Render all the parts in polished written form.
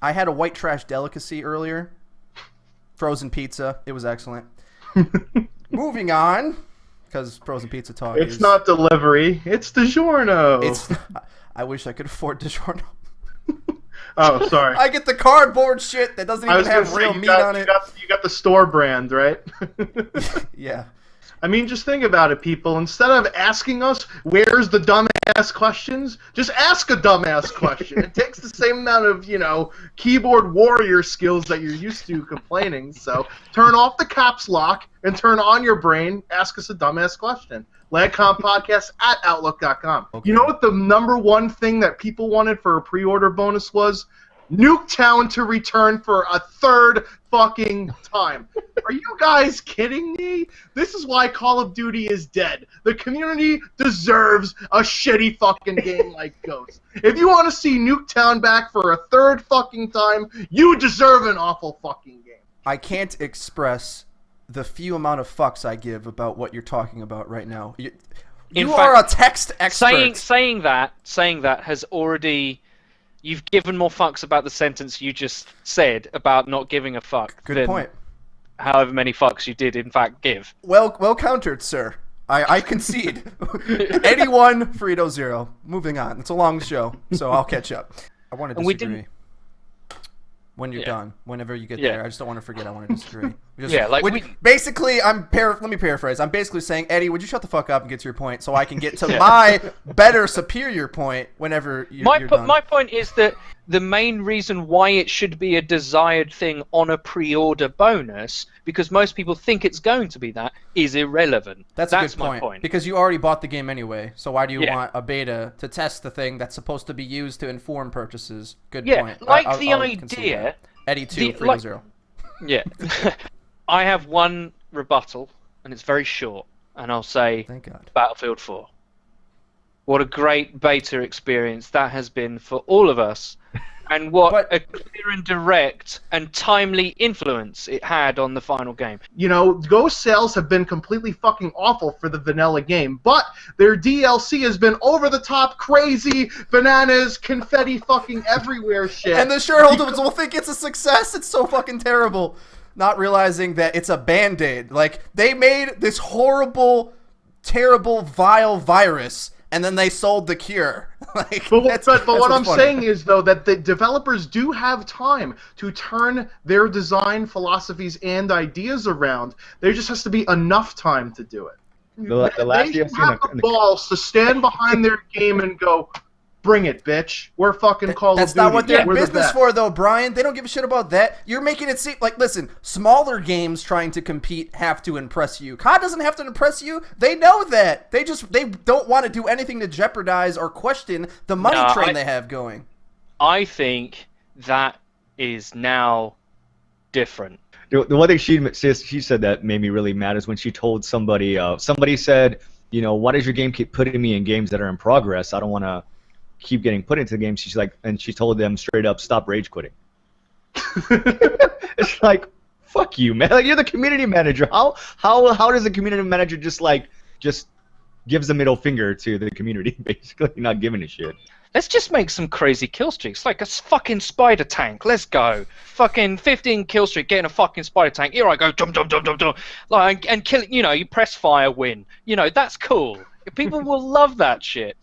I had a white trash delicacy earlier. Frozen pizza. It was excellent. Moving on, because frozen pizza talk It's is... not delivery. It's DiGiorno. It's. I wish I could afford DiGiorno. Oh, sorry. I get the cardboard shit that doesn't I even was gonna have say real you meat got, on you it. got you got the store brand, right? Yeah. I mean, just think about it, people. Instead of asking us, where's the dumbass questions, just ask a dumbass question. It takes the same amount of, keyboard warrior skills that you're used to complaining. So turn off the caps lock and turn on your brain. Ask us a dumbass question. LandCompPodcast@Outlook.com. Okay. You know what the number one thing that people wanted for a pre-order bonus was? Nuketown to return for a third fucking time. Are you guys kidding me? This is why Call of Duty is dead. The community deserves a shitty fucking game like Ghost. If you want to see Nuketown back for a third fucking time, you deserve an awful fucking game. I can't express the few amount of fucks I give about what you're talking about right now. You are a text expert. Saying that has already... You've given more fucks about the sentence you just said about not giving a fuck. Good point. However many fucks you did in fact give. Well countered, sir. I concede. 81, Frito 0. Moving on. It's a long show, so I'll catch up. I want to disagree. When you're done, whenever you get there, I just don't want to forget. I want to disagree. Basically, let me paraphrase. I'm basically saying, Eddie, would you shut the fuck up and get to your point, so I can get to my better, superior point whenever you're done. My point is that the main reason why it should be a desired thing on a pre-order bonus, because most people think it's going to be that, is irrelevant. That's a good point. Because you already bought the game anyway, so why do you want a beta to test the thing that's supposed to be used to inform purchases? Good point. The idea... Eddie 2, Frito 0. Yeah. I have one rebuttal, and it's very short, and I'll say Thank God. Battlefield 4. What a great beta experience that has been for all of us, and what a clear and direct and timely influence it had on the final game. Ghost sales have been completely fucking awful for the vanilla game, but their DLC has been over-the-top, crazy, bananas, confetti fucking everywhere shit. And the shareholders will think it's a success. It's so fucking terrible. Not realizing that it's a Band-Aid. Like, they made this horrible, terrible, vile virus, and then they sold the cure. But what I'm saying is, though, that the developers do have time to turn their design philosophies and ideas around. There just has to be enough time to do it. The last they have the balls to stand behind their game and go, bring it, bitch. We're fucking Call of Duty. That's not what they're in business for, though, Brian. They don't give a shit about that. You're making it seem like, listen, smaller games trying to compete have to impress you. COD doesn't have to impress you. They know that. They don't want to do anything to jeopardize or question the money train they have going. I think that is now different. The one thing she said that made me really mad is when she told somebody said, why does your game keep putting me in games that are in progress? I don't want to keep getting put into the game. She's like, and she told them straight up, stop rage quitting. It's like, fuck you, man. Like, you're the community manager. How does the community manager just gives the middle finger to the community, basically not giving a shit? Let's just make some crazy kill streaks, like a fucking spider tank. Let's go. Fucking 15 kill streak, getting a fucking spider tank. Here I go, jump, jump, jump, jump, jump. And kill it. You press fire, win. That's cool. People will love that shit.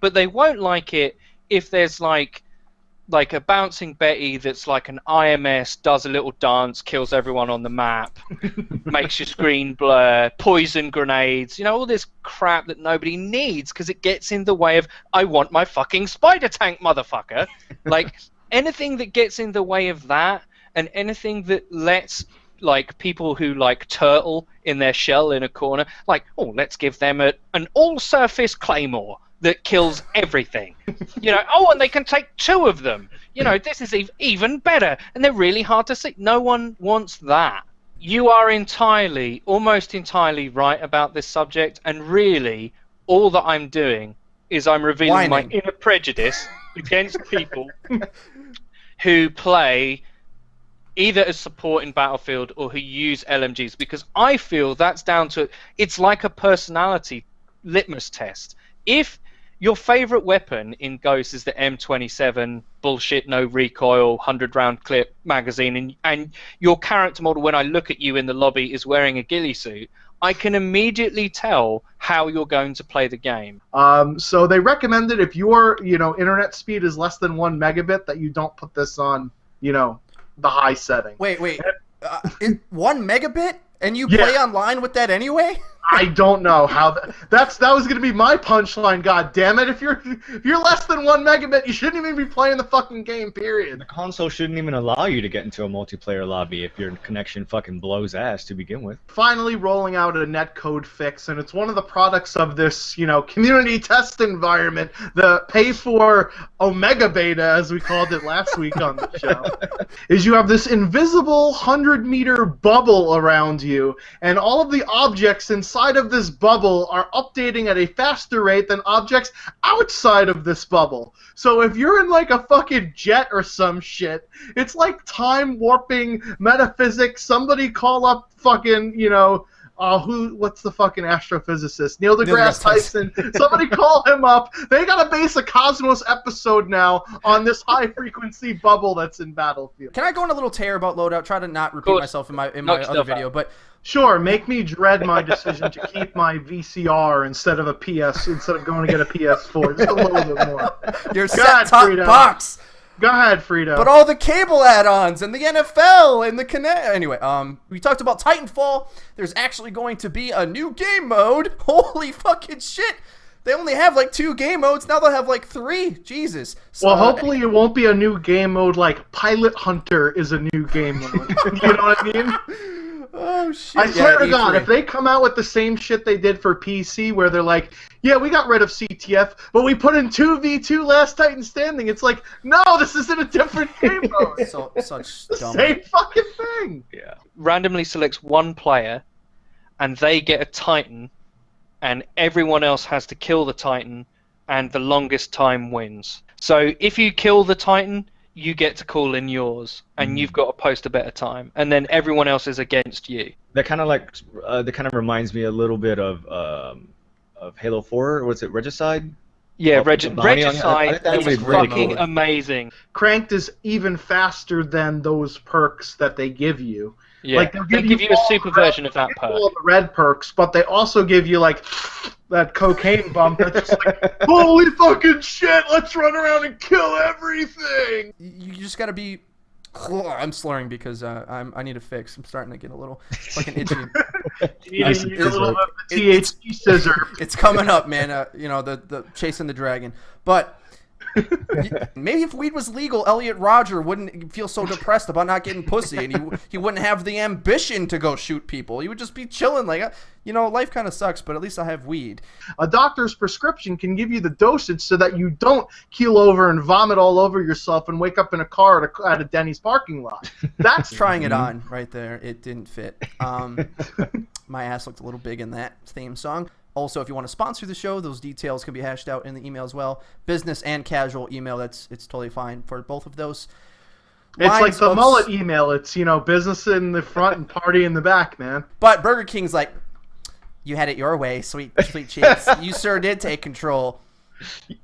But they won't like it if there's like a bouncing Betty that's like an IMS, does a little dance, kills everyone on the map, makes your screen blur, poison grenades, all this crap that nobody needs because it gets in the way of, I want my fucking spider tank, motherfucker. Like, anything that gets in the way of that, and anything that lets people who turtle in their shell in a corner, let's give them an all-surface claymore that kills everything. And they can take 2 of them. This is even better, and they're really hard to see. No one wants that. You are almost entirely right about this subject, and really, all that I'm doing is I'm revealing my inner prejudice against people who play either as support in Battlefield or who use LMGs, because I feel that's down to, it's like a personality litmus test. Your favorite weapon in Ghost is the M27 bullshit, no recoil, 100-round clip magazine, and your character model, when I look at you in the lobby, is wearing a ghillie suit. I can immediately tell how you're going to play the game. So they recommended if your internet speed is less than 1 megabit that you don't put this on the high setting. Wait. 1 megabit? And you play online with that anyway? I don't know how that was going to be my punchline. God damn it! If you're less than 1 megabit, you shouldn't even be playing the fucking game. Period. The console shouldn't even allow you to get into a multiplayer lobby if your connection fucking blows ass to begin with. Finally, rolling out a netcode fix, and it's one of the products of this community test environment. The pay for Omega Beta, as we called it last week on the show, is you have this invisible 100-meter bubble around you, and all of the objects inside of this bubble are updating at a faster rate than objects outside of this bubble. So if you're in like a fucking jet or some shit, it's like time warping metaphysics. Somebody call up fucking, what's the fucking astrophysicist? Neil deGrasse Tyson. Somebody call him up. They gotta base a Cosmos episode now on this high frequency bubble that's in Battlefield. Can I go on a little tear about loadout? Try to not repeat myself in my other video, but sure, make me dread my decision to keep my VCR instead of going to get a PS4. Just a little bit more. Your set-top box. Go ahead, Frito. But all the cable add-ons and the NFL and the Kinect. Anyway, we talked about Titanfall. There's actually going to be a new game mode. Holy fucking shit. They only have like 2 game modes. Now they'll have like 3. Jesus. So, well, hopefully it won't be a new game mode like Pilot Hunter is a new game mode. You know what I mean? Oh, shit. I swear to God, if they come out with the same shit they did for PC, where they're like, yeah, we got rid of CTF, but we put in 2v2 Last Titan Standing, it's like, no, this isn't a different game mode. Such dumb. Same fucking thing. Yeah. Randomly selects one player, and they get a Titan, and everyone else has to kill the Titan, and the longest time wins. So if you kill the Titan, you get to call in yours, and you've got to post a better time, and then everyone else is against you. That kind of reminds me a little bit of Halo 4. Was it Regicide? Yeah, Regicide is fucking amazing. Cranked is even faster than those perks that they give you. Yeah, like, they give you a super version of that perk. All the red perks, but they also give you like that cocaine bump that's just like, holy fucking shit, let's run around and kill everything. You just gotta be. I'm slurring because I need a fix. I'm starting to get a little fucking itchy. You need a little bit of the THC scissor. It's coming up, man. The chasing the dragon, but. Maybe if weed was legal, Elliot Rodger wouldn't feel so depressed about not getting pussy, and he wouldn't have the ambition to go shoot people. He would just be chilling, like, life kind of sucks, but at least I have weed. A doctor's prescription can give you the dosage so that you don't keel over and vomit all over yourself and wake up in a car at a Denny's parking lot. That's trying it on right there. It didn't fit. My ass looked a little big in that theme song. Also, if you want to sponsor the show, those details can be hashed out in the email as well. Business and casual email, it's totally fine for both of those. It's like the mullet email. It's, business in the front and party in the back, man. But Burger King's like, you had it your way, sweet cheeks. You sure did take control.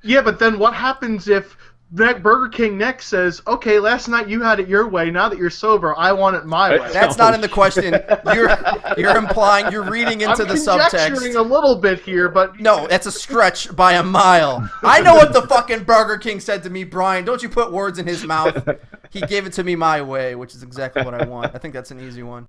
Yeah, but then what happens if Burger King next says, okay, last night you had it your way. Now that you're sober, I want it my way. That's not in the question. You're implying, you're reading into the subtext. I'm conjecturing a little bit here, but... No, that's a stretch by a mile. I know what the fucking Burger King said to me, Brian. Don't you put words in his mouth. He gave it to me my way, which is exactly what I want. I think that's an easy one.